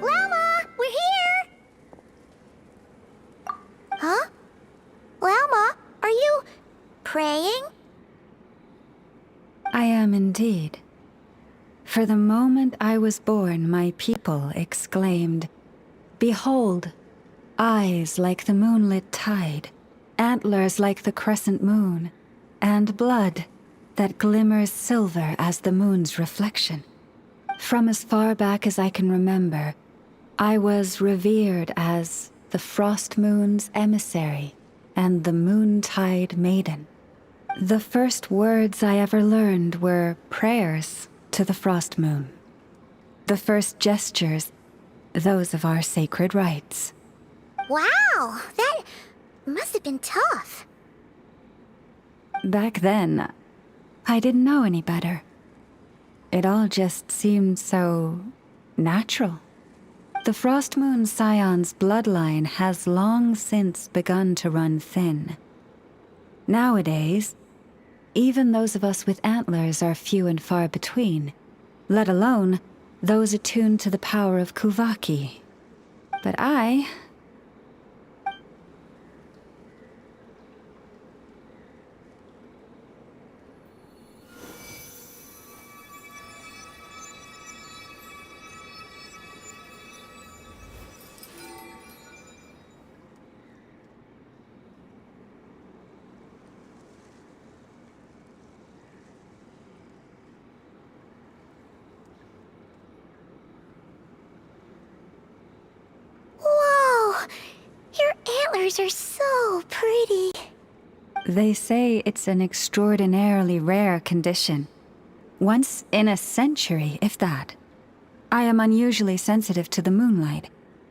Lauma, we're here! Huh? Lauma, are you praying? I am indeed. For the moment I was born, my people exclaimed, "Behold, eyes like the moonlit tide, antlers like the crescent moon, and blood that glimmers silver as the moon's reflection." From as far back as I can remember, I was revered as the Frost Moon's emissary and the Moontide Maiden. The first words I ever learned were prayers to the Frost Moon. The first gestures, those of our sacred rites. Wow, that must have been tough. Back then, I didn't know any better. It all just seemed so natural. The Frost Moon Scion's bloodline has long since begun to run thin. Nowadays, even those of us with antlers are few and far between, let alone those attuned to the power of Kuvaki. But I... Whoa, your antlers are so pretty. They say it's an extraordinarily rare condition. Once in a century, if that. I am unusually sensitive to the moonlight,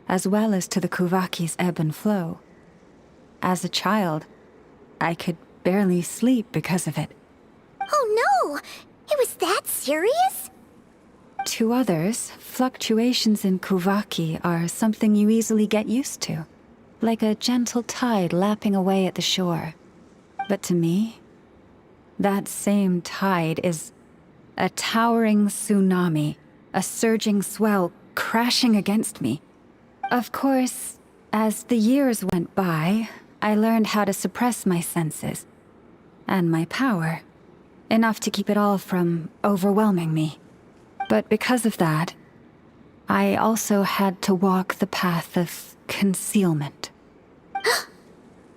as well as to the Kuvaki's ebb and flow. As a child, I could barely sleep because of it. Oh no! It was that serious? To others, fluctuations in Kuvaki are something you easily get used to, like a gentle tide lapping away at the shore. But to me, that same tide is a towering tsunami, a surging swell crashing against me. Of course, as the years went by, I learned how to suppress my senses and my power, enough to keep it all from overwhelming me. But because of that, I also had to walk the path of concealment.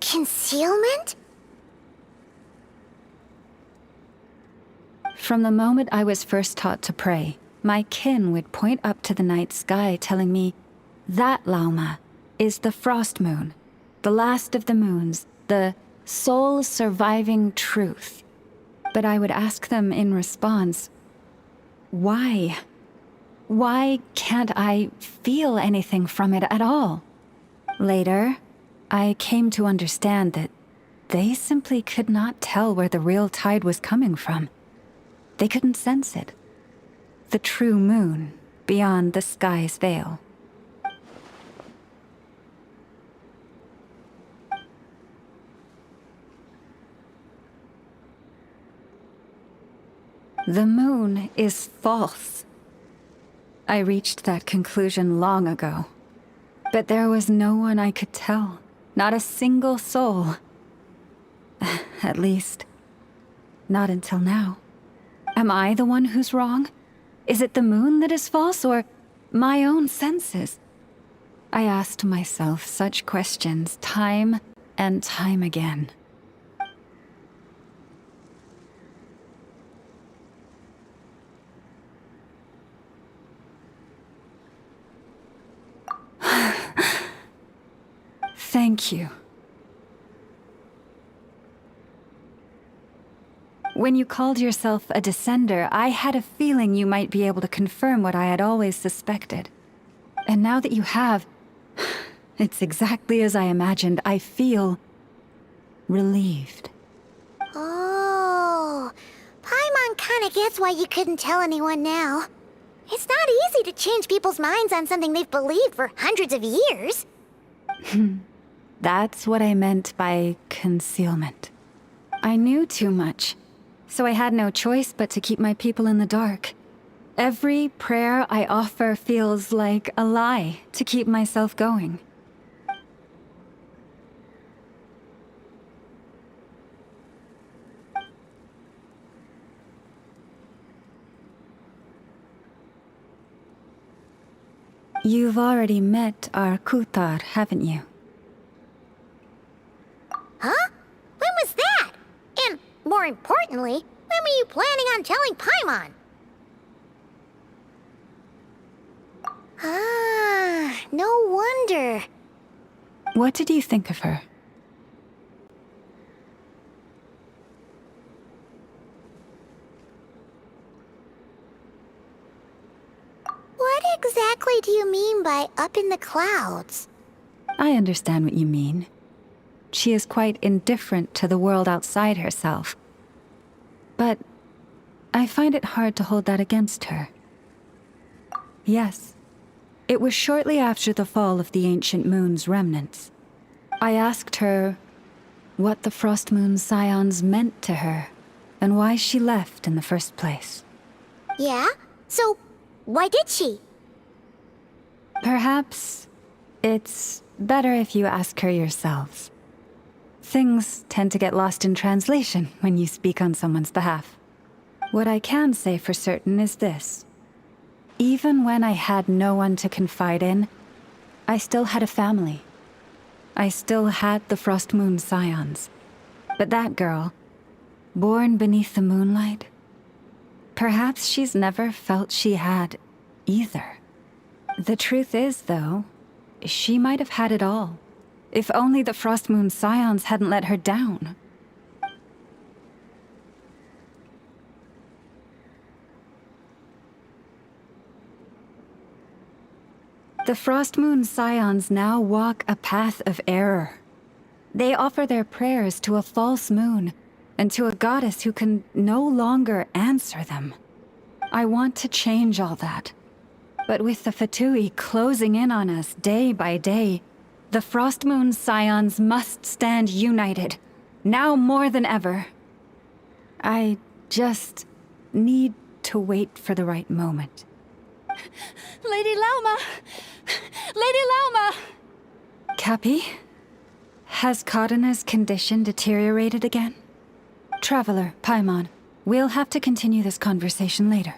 Concealment? From the moment I was first taught to pray, my kin would point up to the night sky telling me, "That, Lauma, is the Frost Moon, the last of the moons, the sole surviving truth." But I would ask them in response, why? Why can't I feel anything from it at all? Later, I came to understand that they simply could not tell where the real tide was coming from. They couldn't sense it. The true moon beyond the sky's veil. The moon is false. I reached that conclusion long ago. But there was no one I could tell, not a single soul. At least, not until now. Am I the one who's wrong? Is it the moon that is false, or my own senses? I asked myself such questions time and time again. Thank you. When you called yourself a descender, I had a feeling you might be able to confirm what I had always suspected. And now that you have, it's exactly as I imagined. I feel relieved. Oh, Paimon kinda gets why you couldn't tell anyone now. It's not easy to change people's minds on something they've believed for hundreds of years. That's what I meant by concealment. I knew too much, so I had no choice but to keep my people in the dark. Every prayer I offer feels like a lie to keep myself going. You've already met our Kutar, haven't you? Huh? When was that? And, more importantly, when were you planning on telling Paimon? Ah, no wonder. What did you think of her? What exactly do you mean by up in the clouds? I understand what you mean. She is quite indifferent to the world outside herself. But I find it hard to hold that against her. Yes, it was shortly after the fall of the ancient moon's remnants. I asked her what the Frost Moon Scions meant to her, and why she left in the first place. Yeah? So, why did she? Perhaps it's better if you ask her yourselves. Things tend to get lost in translation when you speak on someone's behalf. What I can say for certain is this. Even when I had no one to confide in, I still had a family. I still had the Frost Moon Scions. But that girl, born beneath the moonlight, perhaps she's never felt she had either. The truth is, though, she might have had it all, if only the Frost Moon Scions hadn't let her down. The Frost Moon Scions now walk a path of error. They offer their prayers to a false moon, and to a goddess who can no longer answer them. I want to change all that. But with the Fatui closing in on us day by day, the Frost Moon Scions must stand united, now more than ever. I just need to wait for the right moment. Lady Lauma! Lady Lauma! Cappy? Has Kadena's condition deteriorated again? Traveler, Paimon, we'll have to continue this conversation later.